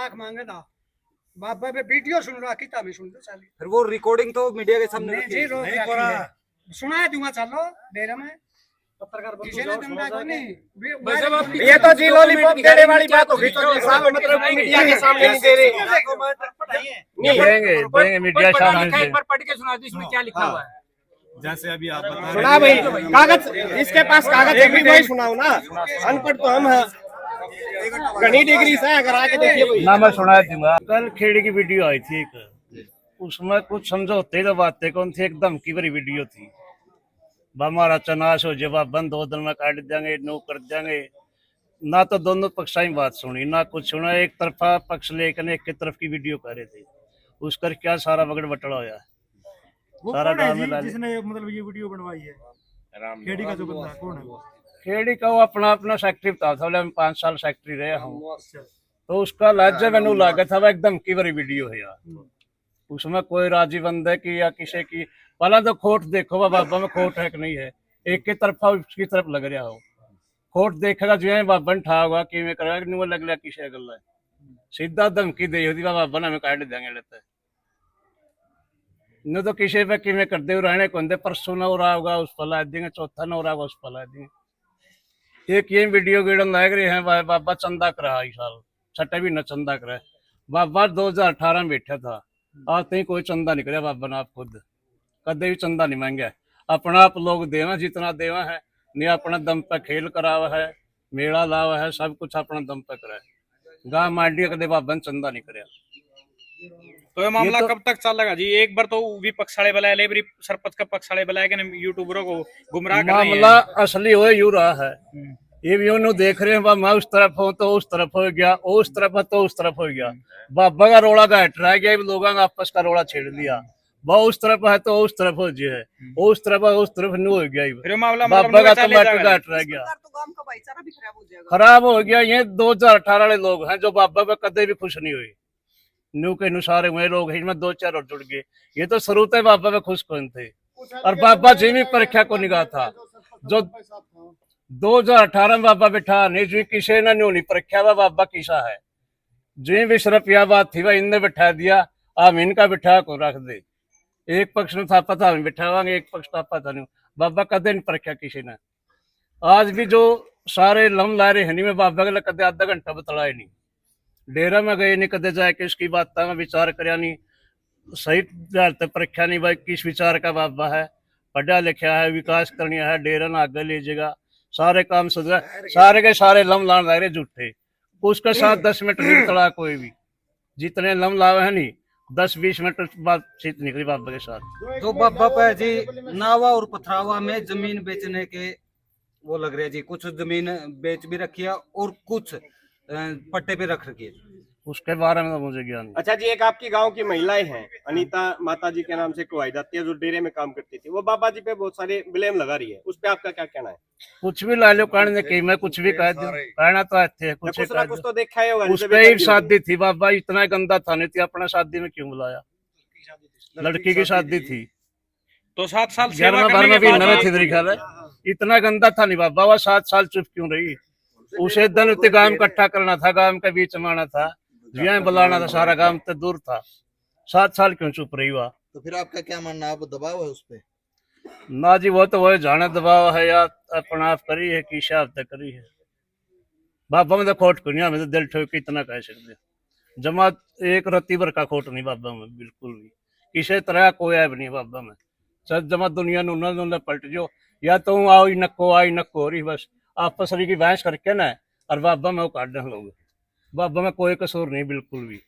लाख मांगे था बाबा पे वीडियो सुन रहा किता भी सुन दो साली। फिर वो रिकॉर्डिंग तो मीडिया के सामने नहीं रखी जी है। रोक नहीं रखी करा। है। सुना दूंगा चलो डेरे में पत्रकार किसी ने दंगा को नहीं ये तो जी लॉलीपॉप देने वाली बात होगी तो मतलब मीडिया के सामने नहीं दे रहे। नहीं देंगे देंगे मीडिया सामने एक बार पढ़ के सुना दो इसमें क्या लिखा हुआ है। जैसे अभी आप बता सुना भाई कागज इसके पास कागज है भी भाई सुनाओ ना अनपढ़ तो हम हैं घनी डिग्री से अगर आके देखिए भाई ना मैं सुना दूंगा। कल खेड़ी की वीडियो आई थी एक, उसमें कुछ समझौते तो बातें कौन थी, एकदम की भरी वीडियो थी। हमारा चनाश हो जब बंद 2 दिन में काट देंगे नो कर देंगे। ना तो दोनों पक्षा की बात सुनी ना कुछ सुना, एक तरफा पक्ष लेकर एक की तरफ की वीडियो कर रहे थे। उसकर क्या सारा बगड़ बटड़ा होया सारा गाँव में जिसने मतलब ये वीडियो बनवाई है खेड़ी का जो बंदा कौन है वो? खेड़ी का वो अपना अपना सेक्रेटरी था, 5 साल सेक्रेटरी रहे हूँ। तो उसका लाजा मैनू लागा था वो एकदम की भरी वीडियो है यार। उसमें कोई राजी बंदे की या किसी की पहला तो खोट देखो बाबा में खोट है कि नहीं है। एक की तरफा उसकी तरफ लग रहा हो, खोट देखेगा जो है बाबा ने ठा होगा कि मैं करेगा नहीं वो लग लिया किसी गल है। सीधा धमकी दे होती बाबा ने हमें काट देंगे लेते न तो किसी पे कि कर दे रहने को परसों न हो रहा होगा उस पर ला देंगे, चौथा न हो रहा होगा उस पर ला देंगे। एक ये वीडियो गिड़न लग रहे हैं बाबा चंदा करा इस साल छठे भी न चंदा करे। बाबा 2018 में बैठा था, आज तक कोई चंदा नहीं करे बाबा ने। आप खुद कदे भी चंदा नहीं मांगे, अपना आप लोग देवा जितना देवा है नहीं अपना दम पे खेल करावा है, मेला लावा है, सब कुछ अपना दम पे करे। गाँव मांडी कदे बाबा ने चंदा नहीं करे। तो ये मामला कब तक चलेगा जी? एक बार तो विपक्ष वाले बुलाया लेबरी सरपंच का पक्ष वाले बुलाया कि यूट्यूबरों को गुमराह कर रहे हैं। मामला असली हो यू रहा है। ये भी उन्होंने देख रहे हैं मैं उस तरफ हूँ तो उस तरफ हो गया, उस तरफ है तो उस तरफ हो गया। बाबा का रोड़ा घट रह गया, लोगों का आपस का रोड़ा छेड़ दिया। वह उस तरफ है तो उस तरफ हो जो है, उस तरफ है उस तरफ नहीं हो गया। मामला बाबा का तो बैठ घट रह गया, खराब हो गया। ये 2018 वाले लोग हैं जो बाबा पे कदे भी खुश नहीं हुए। न्यू के अनुसार हुए लोग हैं, 2-4 और जुड़ गए। ये तो शुरू से बाबा पे खुश कौन थे। और बाबा जी भी परीक्षा को निगाह था जो 2018 में बाबा बैठा नहीं जी किसी ने नहीं परीक्षा वा बाबा किसा है जी भी सिर्फ यह बात थी भाई इनने बैठा दिया आप इनका बैठा को रख दे। एक पक्ष ने था पता हम बैठावांगे, एक पक्ष था पता नहीं। बाबा कदे नहीं परीक्षा किसी ने। आज भी जो सारे लम ला रहे हैं में बाबा के कदे आधा घंटा बतलाए नहीं, डेरा में गए नहीं कदे जाए कि इसकी बात में विचार कर नहीं सही परीक्षा नहीं भाई किस विचार का बाबा है, पढ़ा लिखा है, विकास करनी है, डेरा ना आगे ले जाएगा, सारे काम सुधरा। सारे के सारे लम लान लग रहे झूठे। उसके साथ 10 मिनट नहीं तड़ा कोई भी, जितने लम लावे है नहीं 10-20 मिनट बातचीत निकली बाबा के साथ। तो बाबा पे जी नावा और पथरावा में जमीन बेचने के वो लग रहे जी, कुछ जमीन बेच भी रखी है और कुछ पट्टे पे रख रखी है। उसके बारे में तो मुझे ज्ञान नहीं। अच्छा जी एक आपकी गांव की महिलाएं हैं अनीता माता जी के नाम से कहवाई जाती है जो डेरे में काम करती थी, वो बाबा जी पे बहुत सारे ब्लेम लगा रही है, उस पे आपका क्या कहना है? कुछ भी ला लो कहने की मैं कुछ भी कह दूं कहना तो थे कुछ कुछ ना कुछ तो देखा ही होगा। उस पे ही शादी थी बाबा, इतना गंदा था नहीं थी। अपना शादी में क्यों बुलाया? लड़की की शादी थी तो 7 साल 11 बार में भी नवे थी ख्याल है। इतना गंदा था नहीं बाबा, वह 7 साल चुप क्यों रही? उसे दिन उतने गांव इकट्ठा करना था, गांव के बीच में आना था, जिया बुलाना था, सारा गांव तो दूर था। 7 साल क्यों चुप रही हुआ? तो फिर आपका क्या मानना है, आप दबाव है उस पे? ना जी वो तो वह जाना दबाव है या अपना आप करी है कि शाब तक करी है। बाबा में तो खोट को नहीं, हमें तो दिल ठोक इतना कह सकते। जमा एक रत्ती भर का खोट नहीं बाबा में, बिल्कुल भी किसी तरह कोई ऐब नहीं बाबा में। सच जमा दुनिया ने पलट जो या तो आओ नक्को आई नक्को हो रही बस आपस की बहस करके ना, और बाबा में वो काट दें लोग। बाबा में कोई कसूर नहीं, बिल्कुल भी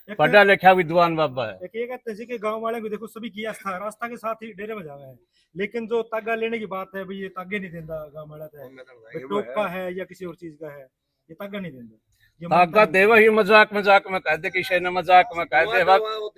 पढ़ा लिखा विद्वान बाबा है। ये कहते हैं कि गांव वाले भी देखो सभी की आस्था रास्ता के साथ ही डेरे में जावे है, लेकिन जो तागा लेने की बात है भाई ये तागे नहीं देता गांव वाला है, टोक का है या किसी और चीज का है, ये तागा नहीं देता। तागा देवा ही मजाक मजाक में कह दे, किसी ने मजाक में कह दे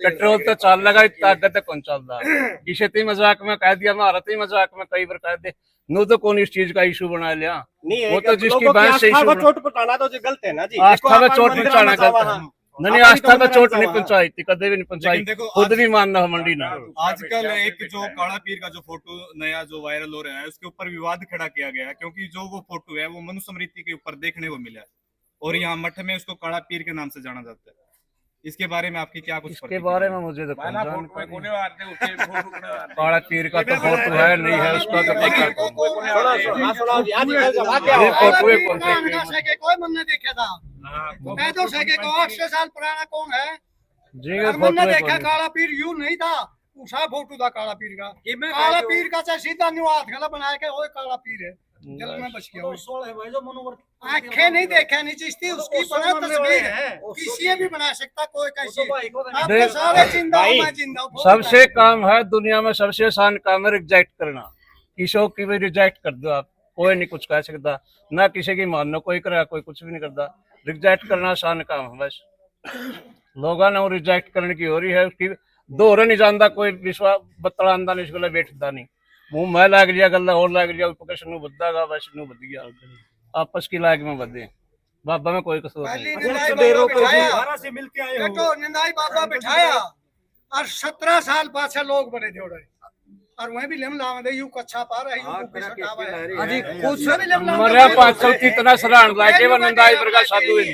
पेट्रोल तो चल लगा तागा तो कौन चल रहा, किसी ती मजाक में कह दिया, महारत ही मजाक में कई बार कह दे नो तो कौन इस चीज का इशू बना लिया। वो तो जिसकी बात से इशू चोट पहुंचाना तो गलत है ना जी, आस्था में चोट पहुंचाना गलत है। नहीं आस्था में चोट नहीं पहुंचाई थी, कदे भी नहीं पहुंचाई, खुद भी मानना मंडी ना। आजकल एक जो काला पीर का जो फोटो नया जो वायरल हो रहा है उसके ऊपर विवाद खड़ा किया गया है, क्योंकि जो वो फोटो है वो मनुस्मृति के ऊपर देखने को मिला है और यहाँ मठ में उसको काला पीर के नाम से जाना जाता है। इसके बारे में आपकी क्या कुछ इसके बारे में मुझे तो कौन जानकारी काला पीर का तो फोटो है नहीं है उसका तो पता ये फोटो है कौन से कोई मन ने देखा था कह दो सके को 800 साल पुराना कौन है जी ये मन ने फोटो देखा है काला पीर यूं नहीं था उषा फोटो था काला पीर का चाहे सीधा न्यू हाथ गला बनाया के ओए काला पीर है जल में बच गया आंखें नहीं देखा नहीं चिश्ती उसकी बना तस्वीर है किसी भी बना सकता कोई कैसी आपके सारे जिंदा हूं, मैं जिंदा हूं। सबसे काम है दुनिया में सबसे आसान काम है रिजेक्ट करना किसी की भी रिजेक्ट कर दो आप कोई नहीं कुछ कह सकता ना किसी की मानो कोई करे कोई कुछ भी नहीं करता रिजेक्ट करना आसान काम है बस लोगों ने रिजेक्ट करने की हो रही है उसकी दोहरे नहीं जानता कोई विश्वास बतला आंदा नहीं इसको बैठता नहीं मुंह मैं लाग लिया गला और लाग लिया पकड़ नु बद्दागा बस नु बद गया आपस की लाग में बदे बाबा में कोई कसूर नहीं दोबारा से मिलके आए हो तो निंदाई बाबा बिठाया और 17 साल पाछे लोग बने थे और वहीं भी लेम लावा दे यू कच्छा पा रहे यू कुछ हटावा है अजी कुछ मरे पाछल कितना सराहन लागे वो नंदाई पर का साधु है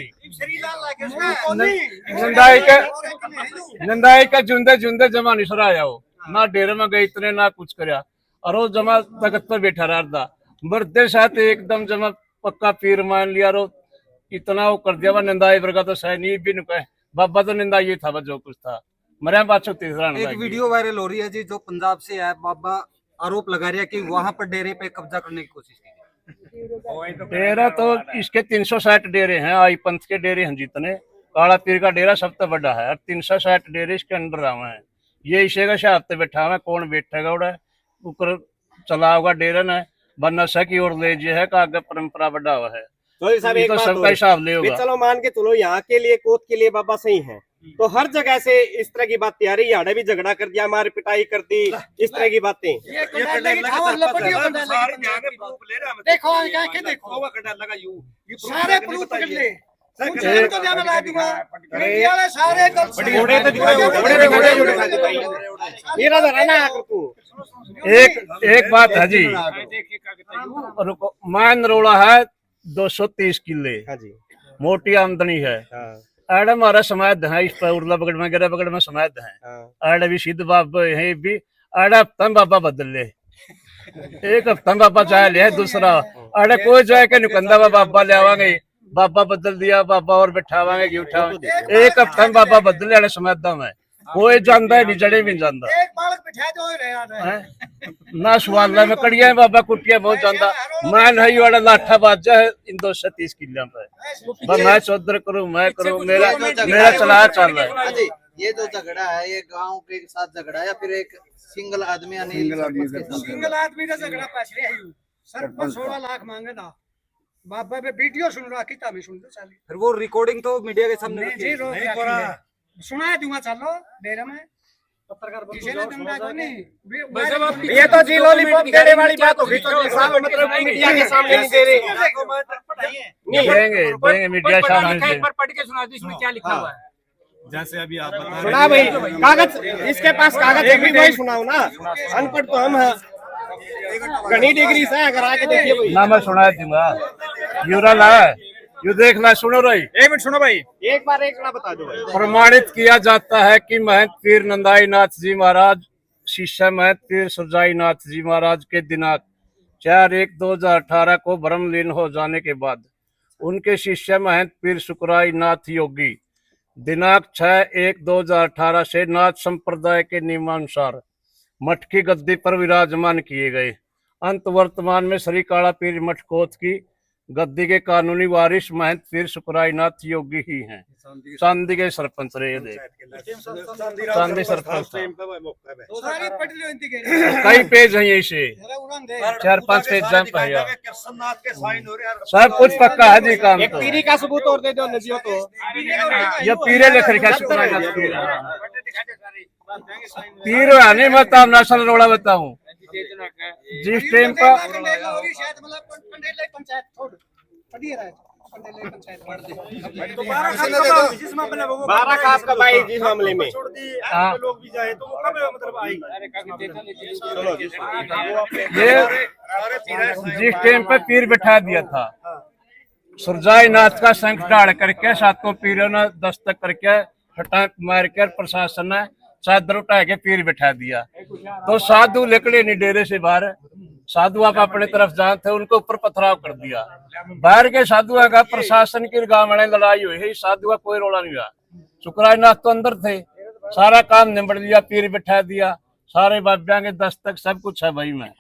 नंदाई का जुंदे जुंदे जमा नहीं सराया हो ना डेरे में गए इतने ना कुछ करया और वो जमा तख्त पर बैठा रहा मरते साथ एकदम जमा पक्का पीर मान लिया रो इतना वो कर दिया वो नंदाई पर का तो सैनी भी नहीं कहे बाबा तो निंदा ये था जो कुछ था मरे पाछो तीसरा एक वीडियो वायरल हो रही है जी जो पंजाब से है बाबा आरोप लगा रहा है कि वहां पर डेरे पे कब्जा करने की कोशिश की डेरा तो इसके 360 डेरे हैं आई पंथ के डेरे हैं जितने काला पीर का डेरा सबसे बड़ा है और 360 डेरे इसके अंडर आवे हैं ये इसे का हिसाब से बैठा हुआ कौन बैठेगा उड़ा ऊपर चला होगा डेरा ने बनना सकी और ले जे है का आगे परंपरा बड़ा हुआ है तो साहब ये एक तो बात सबका और हिसाब ले है। होगा चलो मान के चलो यहाँ के लिए कोत के लिए बाबा सही है तो हर जगह से इस तरह की बात आ रही है भी झगड़ा कर दिया मार पिटाई कर दी इस तरह की बातें ये कंडल लगी था और लपटियों कंडल लगी देखो आंखें देखो सारे प्रूफ पकड़ ले कुछ तो ध्यान ला दूंगा मीडिया वाले सारे घोड़े तो दिखाओ मेरा तो रहना है तू एक बात है जी रुको मान रोड़ा है 230 किले हाँ जी मोटी आमदनी है हाँ आड़े हमारा समाज है इस पर उर्ला बगड़ में गिरा बगड़ में समाज है हाँ आड़े भी सिद्ध बाबा है भी आड़ा हफ्ता बाबा बदल ले एक हफ्ता बाबा चाहे ले दूसरा आड़े कोई जाए के नुकंदा बाबा ले आवांगे बाबा बदल दिया बाबा और बैठावांगे कि उठावांगे एक हफ्ता बाबा बदल ले समाज में कोई जानता है नहीं जड़े भी जानता एक बालक बिठा दो रहे ना सुवाला में कड़िया बाबा कुटिया बहुत जानता मैं नहीं वाला लाठा बाजा है इन 230 किलो पे बस मैं चौधर करूं मैं करूं मेरा चला चल रहा है अजी ये जो झगड़ा है ये गांव के साथ झगड़ा है या फिर एक सिंगल आदमी अनिल सरपंच के साथ सिंगल आदमी का झगड़ा पैसे है यू सरपंच 16 लाख मांगे था बाबा पे वीडियो सुन रहा किता में सुन दो साली फिर वो रिकॉर्डिंग तो मीडिया के सामने नहीं रखी जी है। रोक सुना दूंगा चलो डेरे में पत्रकार किसी ने दंगा को नहीं ये तो जी लॉलीपॉप देने वाली बात होगी तो साहब मतलब मीडिया के सामने नहीं दे रहे देंगे मीडिया सामने पढ़ के सुना दी इसमें क्या लिखा हुआ है जैसे अभी आप बता सुना भाई कागज इसके पास कागज है भी वही सुनाओ ना अनपढ़ तो हम हैं घनी डिग्री से अगर आके देखिए भाई ना मैं सुना दूंगा यूरा ला यू देख ला सुनो रही एक मिनट सुनो भाई एक बार एक ना बता दो भाई प्रमाणित किया जाता है कि महंत पीर नंदाई नाथ जी महाराज शिष्य महंत पीर सुरजाई नाथ जी महाराज के दिनांक 4/1/2018 को ब्रह्मलीन हो जाने के बाद उनके शिष्य महंत पीर सुकराई नाथ योगी दिनांक 6/1/2018 से नाथ संप्रदाय के नियमानुसार मठ की गद्दी पर विराजमान किए गए। अंत वर्तमान में श्री काला पीर मठ कोत की गद्दी के कानूनी वारिस महंत पीर सुकराई नाथ योगी ही हैं। चांदी के सरपंच रहे थे, चांदी सरपंच सारी पढ़ लो इनकी के कई पेज हैं ऐसे जरा उड़ान दे 4-5 पेज जंप है यार सब कुछ पक्का है जी काम एक तो पीरी का सबूत और दे दो नजियो तो ये पीरे लिख रखा सुकराई नाथ पीर पीर आने मत आप नसल रोड़ा बताऊं जिस टाइम पर शायद मतलब पंडित पंचायत छोड़ पढ़िए रहा पंडित पंचायत जिसमें अपने 12 खास का भाई जिस मामले में छोड़ दी हाँ। लोग भी जाए तो वो कब मतलब आएगा ये जिस टाइम पे पीर बैठा दिया था सुरजाई नाथ का शंख डाल करके सातों पीरों ने दस्तक करके हटा मार कर प्रशासन ने चादर उठा के पीर बिठा दिया। तो साधु निकले नहीं डेरे से बाहर, साधु आप अपने तरफ जानते, उनके ऊपर पथराव कर दिया। बाहर के साधुओं का प्रशासन की गांव में लड़ाई हुई है, साधु का कोई रोड़ा नहीं हुआ। शुक्रानाथ तो अंदर थे, सारा काम निबड़ लिया, पीर बिठा दिया, सारे बाब्या के दस्तक सब कुछ है भाई। मैं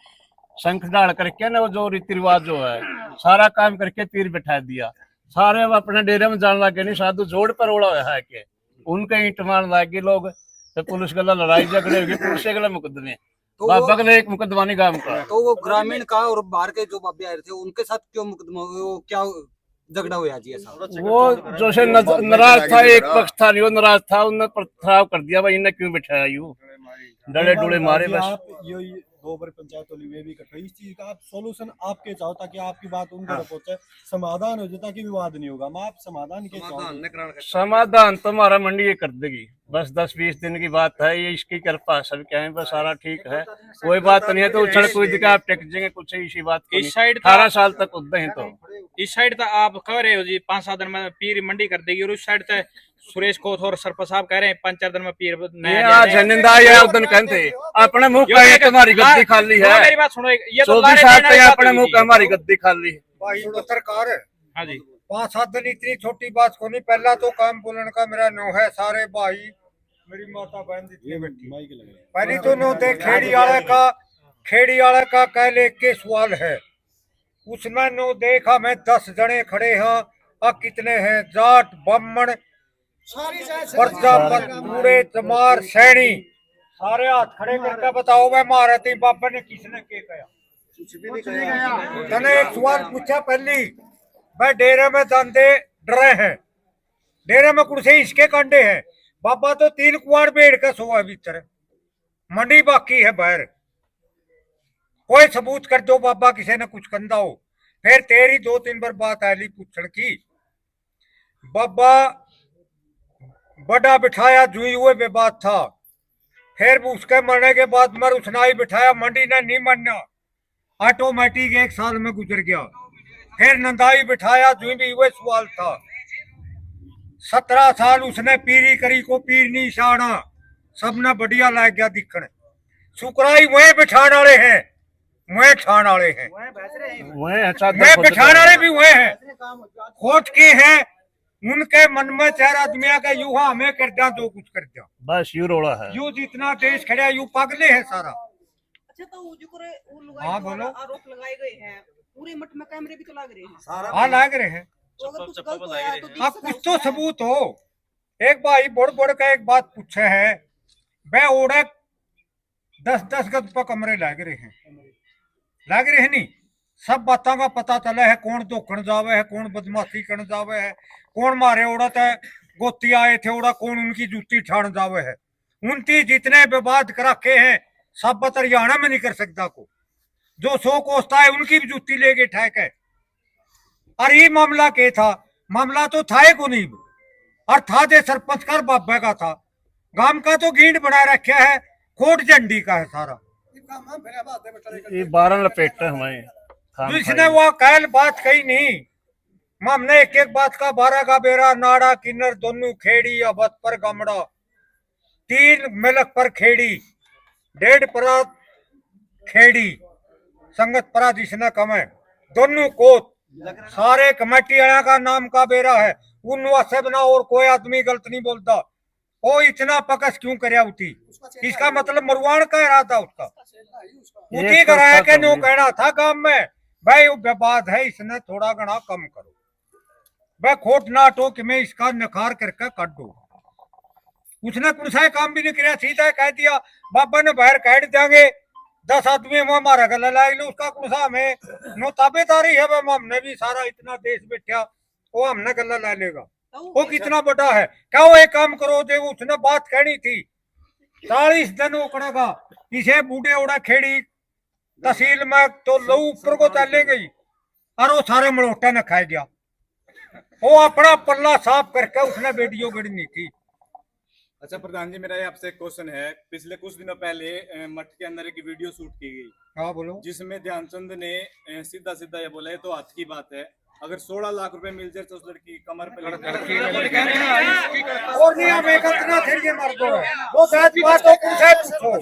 शंख डाल करके ना वो जो रीति रिवाज जो है सारा काम करके पीर बिठा दिया। सारे अब अपने डेरे में जान लगे नहीं, साधु जोड़ पर उड़ा हुआ है के उनके ईंट मार लागे लोग। तो पुलिस गला लड़ाई झगड़े होगी, पुलिस के गला मुकदमे, बाबा के एक मुकदमा नहीं काम का। तो वो ग्रामीण का और बाहर के जो बाबे आए थे उनके साथ क्यों मुकदमा, वो क्या झगड़ा हुआ जी ऐसा? वो जो से नाराज था, एक पक्ष था जो नाराज था, उन्होंने पथराव कर दिया भाई, इन्हें क्यों बिठाया यू, डले डोले मारे बस। आप ये 2 बार पंचायत में भी इकट्ठे, इस चीज का आप सोल्यूशन आपके चाहो ताकि आपकी बात उनको पहुंचे, समाधान हो जाए ताकि विवाद नहीं होगा। मैं आप समाधान के चाहो? समाधान तो हमारा मंडी ये कर देगी, बस 10-20 दिन की बात है, ये इसकी कृपा सब क्या है, बस सारा ठीक है, कोई बात नहीं है। तो उछल कूद के आप टेक जाएंगे, कुछ इसी बात को। इस साइड 18 साल तक उद्दे हैं। तो इस साइड तो आप कह रहे हो जी 5-7 दिन में पीर मंडी कर देगी, और उस साइड से सुरेश कोथ और सरपंच साहब कह रहे हैं 5-4 दिन में पीर उदन कहते अपने मुंह का तुम्हारी गद्दी खाली है। मेरी बात सुनो, ये तो 24 साल तक अपने मुंह का हमारी गद्दी खाली है। भाई पत्रकार है। हाँ जी, 5-7 दिन इतनी छोटी बात को नहीं, पहला तो काम बोलने का मेरा नो है। सारे भाई मेरी माता बहन जितनी बैठी, पहली तो नो दे खेड़ी वाले का कह ले के सवाल है, उसमें नो देखा मैं 10 जने खड़े हैं, अब कितने हैं, जाट ब्राह्मण प्रजापत पूरे चमार सैनी, सारे हाथ खड़े करके बताओ मैं मारा थी बाबा ने किसने के कहा? तने एक सवाल पूछा पहली, मैं डेरे में जाते डरे हैं, डेरे में कुछ इसके कंडे हैं, बाबा तो 3 कुआर बेड़ का सोआ भीतर, मंडी बाकी है बाहर, कोई सबूत कर दो बाबा किसी ने कुछ कंधा हो। फिर तेरी 2-3 बार बात आली पूछण की, बाबा बड़ा बिठाया जुई हुए विवाद था, फिर उसके मरने के बाद मर उसने ही बिठाया, मंडी ने नहीं माना, ऑटोमेटिक 1 साल में गुजर गया। फिर नंदाई बिठाया, जुई भी हुए सवाल था, 17 साल उसने पीरी करी को पीर नहीं छाना, सबने बढ़िया लग गया दिखण। सुकराई वह बिठाने वाले हैं, वह छाण वाले हैं, वह बिठाने वाले भी वह हैं, खोट के हैं, उनके मन में 4 आदमियों का यू हमें कर दिया, जो कुछ कर दिया, बस यू रोड़ा है। यू जितना देश खड़ा यू पगले है सारा। अच्छा, तो हाँ बोलो। आरोप लगाए गए हैं, पूरे मठ में कैमरे भी तो लग रहे हैं। हाँ लग रहे हैं, तो अगर कुछ गलत होया तो हाँ कुछ तो सबूत हो। एक भाई बोड़ का एक बात पूछे है, वह ओढ़े 10-10 गज पर कमरे लग रहे हैं नहीं, सब बातों का पता चला है, कौन धोखण जावे है, कौन बदमाशी करने जावे है, कौन मारे उड़ा था गोती आए थे उड़ा, कौन उनकी जूती ठाण जावे है। 29 जितने विवाद कराके हैं सब बत हरियाणा में नहीं कर सकता को, जो 100 कोस्ता है उनकी भी जूती लेके ठहक है। और ये मामला क्या था, मामला तो था को नहीं, और था जे सरपंच का बाबा का था, गांव का तो गींड बना रखा है, खोट झंडी का है सारा। ये 12 लपेट है हमारे, जिसने वो कैल बात कही नहीं, हमने एक बात का 12 का बेरा, नाड़ा किन्नर दोनों खेड़ी, अबत पर गमड़ा 3 मिलक पर खेड़ी, 1.5 परात खेड़ी, संगत परा जिसने कमे दोनों कोत, सारे कमेटी वाला का नाम का बेरा है, उन से बना और कोई आदमी गलत नहीं बोलता। वो इतना पकस क्यों करया उठी, इसका मतलब मरवाण का इरादा उसका उठी कराया के नो कहना था गांव में भाई विवाद है, इसने थोड़ा घना कम करो, वह खोट ना टो कि मैं इसका नखार करके काट दो। उसने कुछ काम भी नहीं किया, सीधा कह दिया बाबा ने बाहर काट देंगे, 10 आदमी में हमारा गला ला लो, उसका कुछ में नो ताबेदारी है, वह हमने भी सारा इतना देश बैठा वो हमने गला ला लेगा, वो कितना बड़ा है। क्या वो एक काम करो, जो उसने बात कहनी थी 40 दिन उकड़ेगा, इसे बूढ़े उड़ा खेड़ी तहसील में तो लहू ऊपर को चले गई, और वो सारे मलोटा ने खाए गया, वो अपना पल्ला साफ करके उसने वीडियो गढ़नी थी। अच्छा प्रधान जी, मेरा आपसे क्वेश्चन है, पिछले कुछ दिनों पहले मठ के अंदर एक वीडियो शूट की गई, हाँ बोलो, जिसमें ध्यानचंद ने सीधा सीधा ये बोला है तो हाथ की बात है, अगर 16 लाख रुपए मिल जाए तो उस लड़की की कमर पे और नहीं हम एक इतना फिर ये मर दो वो बात बातों को से पूछो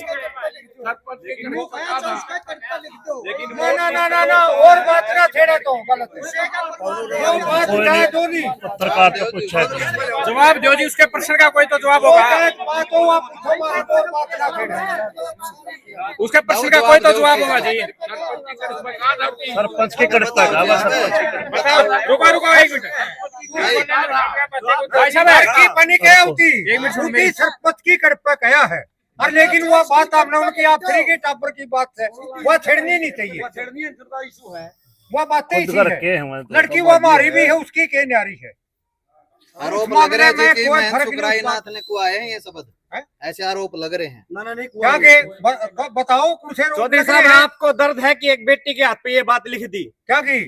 ना और बात ना छेड़े तो गलत है वो बात उठाए दो नहीं पत्रकार तो कुछ है जवाब दो जी, उसके प्रश्न का कोई तो जवाब होगा। बातों आप पूछो मारे और बात ना छेड़े उसके प्रश्न का कोई तो जवाब होगा जी। सरपंच की कड़ता का बताओ, रुको रुको एक मिनट भाई साहब, लड़की बनी क्या होती एक मिनट सुनो उनकी सरपंच की कड़पा कया है और लेकिन वो बात आपने उनकी आप फ्री के टापर की बात है वो छेड़नी नहीं चाहिए वो बातें इसी है लड़की वो हमारी भी है उसकी के न्यारी है आरोप लग रहे हैं कि महंत सुकराईनाथ ने कुआ है ये शब्द ऐसे आरोप लग रहे हैं। क्या के बताओ कुछ चौधरी साहब आपको दर्द है कि एक बेटी के हाथ पे ये बात लिख दी क्या की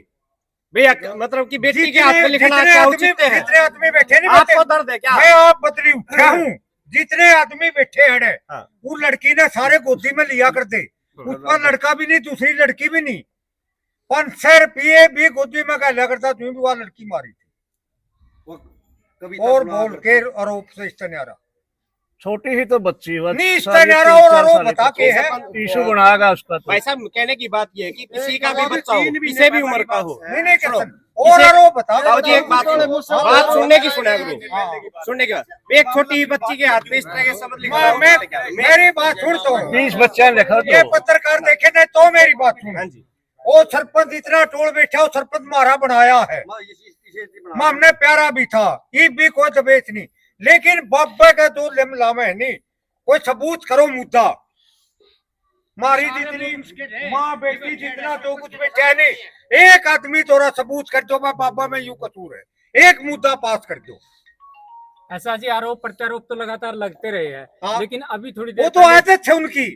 भैया, मतलब कि बेटी के हाथ पे लिखना क्या उचित है? जितने आदमी बैठे नहीं आपको दर्द है क्या? मैं आप बदली उठा हूँ जितने आदमी बैठे हैं वो लड़की ने सारे गोदी में लिया करते उस पर लड़का भी नहीं दूसरी लड़की भी नहीं 500 रुपये भी गोदी में लिया करता तुम्हें भी वह लड़की मारी थी और बोल के आरोप से इस्तेनारा छोटी ही तो बच्ची है नहीं इस्तेनारा और आरोप बता के है इशू बनाएगा उसका तो। भाई साहब कहने की बात ये है कि किसी का भी बच्चा हो, किसी भी उम्र का हो, नहीं कैसे और आरोप बताओ जी एक बात सुनने की सुना सुनने के बाद एक छोटी बच्ची के हाथ पे इस तरह के शब्द लिखा मेरी बात सुन तो 20 बच्चे लिखा ये पत्रकार देखे नहीं तो मेरी बात सुन वो सरपंच इतना टोल बैठा वो सरपंच मारा बनाया है हमने प्यारा भी था ये भी कोई दबेच नहीं लेकिन बाबा का दो लामे है नहीं कोई सबूत करो मुद्दा मारी जितनी माँ बेटी जितना जो कुछ बैठा है नहीं एक आदमी तोरा सबूत कर दो बाबा में यूं कसूर है एक मुद्दा पास कर दो ऐसा जी आरोप प्रत्यारोप तो लगातार लगते रहे हैं लेकिन अभी थोड़ी वो देर तो आदत है उनकी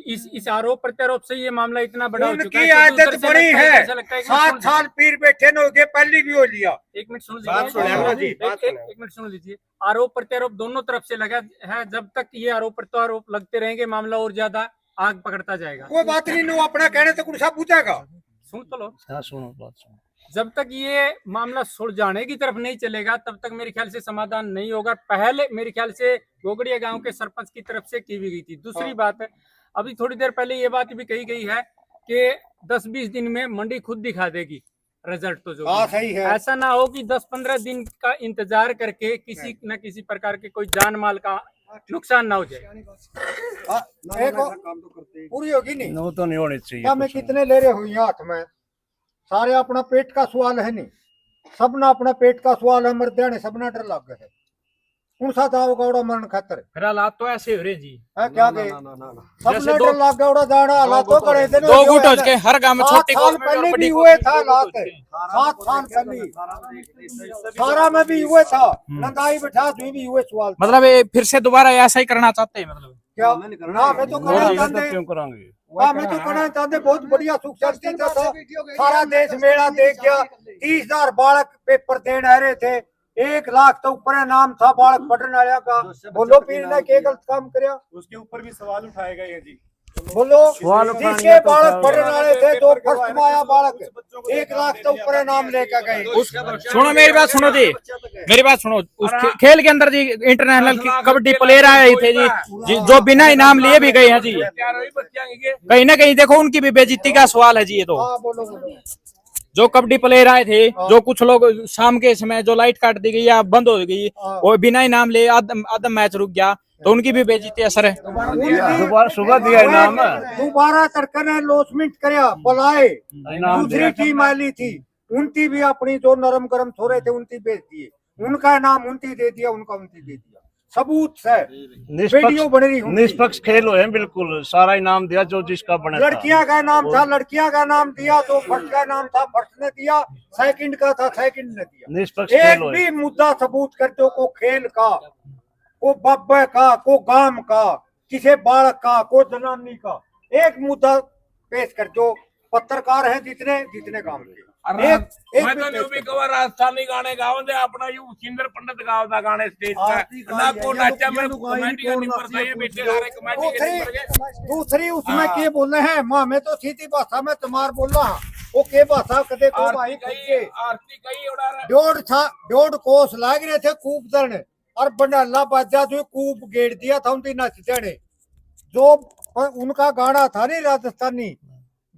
इस आरोप प्रत्यारोप से ये मामला इतना बड़ा हो चुका उनकी है आदत बड़ी है 7 साल पीर बैठे न हो गए पहली भी हो लिया एक मिनट सुन बात सुनिए ना जी, बात लीजिए एक मिनट सुन लीजिए आरोप प्रत्यारोप दोनों तरफ से लगा है जब तक ये आरोप प्रत्यारोप लगते रहेंगे मामला और ज्यादा आग पकड़ता जाएगा कोई बात नहीं नो अपना कहने तो कुछ पूछेगा सुन तो लो सुनो बात सुनो जब तक ये मामला सुलझाने की तरफ नहीं चलेगा तब तक मेरे ख्याल से समाधान नहीं होगा। पहले मेरे ख्याल से गोगड़िया गांव के सरपंच की तरफ से की भी गई थी। दूसरी बात है अभी थोड़ी देर पहले ये बात भी कही गई है कि 10-20 दिन में मंडी खुद दिखा देगी रिजल्ट तो जो सही है ऐसा ना हो कि 10-15 दिन का इंतजार करके किसी न किसी प्रकार के कोई जान माल का नुकसान ना हो जाए। पूरी होगी नहीं वो तो नहीं होनी चाहिए क्या मैं कितने ले रहे हुई हाथ में सारे अपना पेट का सवाल है नहीं सबना अपना पेट का सवाल है मर देने सबना डर लग गए कौन सा था वो मरण खातर फिर हालात तो ऐसे हो रहे जी है क्या के सबने डर लग गया जाना हालात तो करे थे दो गुट हो के हर गांव में छोटी पहले भी हुए था हालात 7 साल पहले सारा में भी हुए था नंदाई बैठा भी हुए सवाल मतलब ये फिर से दोबारा ऐसा ही करना चाहते हैं मतलब क्या ना मैं तो करना चाहते क्यों करांगे मैं तो करना चाहते बहुत बढ़िया सुख शांति था सारा देश मेला देख गया 30,000 बालक पेपर देने आ रहे थे 1 लाख तो ऊपर नाम था बालक पढ़ने वाले का बोलो पीर ने क्या गलत काम कराया उसके ऊपर भी सवाल उठाए गए हैं जी बोलो जिसके बालक पढ़ने वाले थे जो फर्स्ट में आया बालक 1 लाख तो ऊपर नाम लेकर गए सुनो मेरी बात सुनो जी मेरी बात सुनो उस खेल के अंदर जी इंटरनेशनल कबड्डी प्लेयर आए थे जी जो बिना इनाम लिए भी गए हैं जी कहीं ना कहीं देखो उनकी भी बेइज्जती का सवाल है जी ये तो जो कबड्डी प्लेयर आए थे जो कुछ लोग शाम के समय जो लाइट काट दी गई या बंद हो गई वो बिना इनाम ले आधा मैच रुक गया तो उनकी भी बेइज्जती असर है दोबारा सुबह दिया इनाम दोबारा तड़का ने लॉसमेंट कराया बुलाए दूसरी टीम आली थी उनकी भी अपनी जो नरम गरम थोड़े थे उनकी बेच दिए उनका इनाम उनकी दे दिया उनका उनकी दे दिया सबूत है वीडियो बन रही निष्पक्ष खेल है बिल्कुल सारा इनाम दिया जो जिसका बना लड़कियां का नाम था लड़कियां का नाम दिया तो फर्स्ट का नाम था फर्स्ट ने दिया सेकंड का था सेकंड ने दिया निष्पक्ष एक भी मुद्दा सबूत कर दो को खेल का को बब्बे का को गांव का किसी बालक का को जनानी का एक मुद्दा पेश कर दो पत्रकार है जितने काम के मैं तो न्यू भी कवर राजस्थानी गाने गाओ दे अपना यू सिंदर पंडित गावदा गाने स्टेज पे ना को नाचा में कमेटी का निपर सही बैठे सारे कमेटी के निपर के दूसरी उसमें क्या बोल रहे हैं मां मैं तो सीधी भाषा में तुम्हार बोल रहा वो के भाषा कदे को भाई आरती कई उड़ा डेढ़ कोस लाग रहे थे कूप दरने और बंडाला बाजा जो कूप गेड़ दिया था उनकी नचते ने जो उनका गाना था नहीं राजस्थानी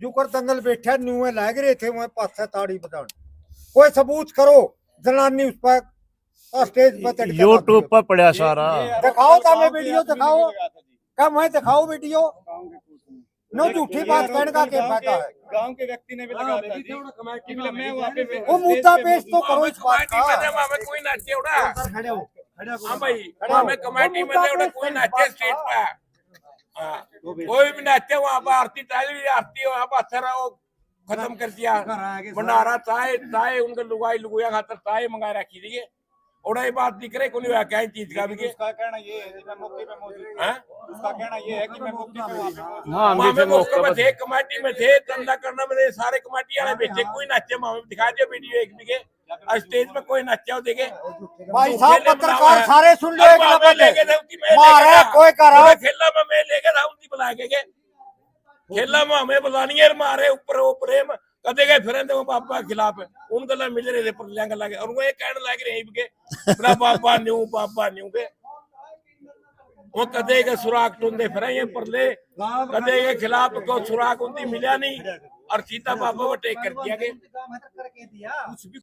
जो कर दंगल बैठा न्यूए लाग रहे थे वहां पास ताड़ी बजान कोई सबूत करो जनानी उस पर स्टेज पर चढ़ यूट्यूब पर पड़ा सारा दिखाओ तो हमें वीडियो दिखाओ क्या मैं दिखाओ वीडियो नो झूठी बात कहने का क्या फायदा है गांव के व्यक्ति ने भी लगा था जी कि मैं वहां पे वो मुद्दा पेश तो करो इस बात का हमें कोई नाचे उड़ा हाँ भाई हमें कमेटी में उड़ा कोई नाचे स्टेज पे कोई भी नाचे वहाँ पर आरती चाली आरती वहाँ पर अच्छा वो खत्म कर दिया भंडारा चाय चाय उनके लुगाई लुगुया खातर चाय मंगा रखी थी और ये बात दिख रही कोई क्या चीज का भी उसका कहना ये है कि मैं मौके पे मौजूद है उसका कहना ये है कि मैं मौके पे मौजूद हाँ मौके पे थे कमेटी में थे धंधा करना में सारे कमेटी वाले बेचे कोई नाचे मामे दिखा दिया वीडियो एक भी स्टेज पे कोई नाचा हो देखे भाई साहब पत्रकार सारे सुन ले मारे कोई करा खेला में मैं लेके था उनकी बुला के खेला में हमें बुलानी है मारे ऊपर वो प्रेम कदे गए फिर वो बाबा खिलाफ उन गला मिल रहे थे पर लगे और वो ये कहने लग रहे के बाबा न्यू के वो कदे के सुराग टूंदे फिर ये परले कदे के खिलाफ को सुराग उनकी मिला नहीं और सीता बाबा को टेक कर दिया गया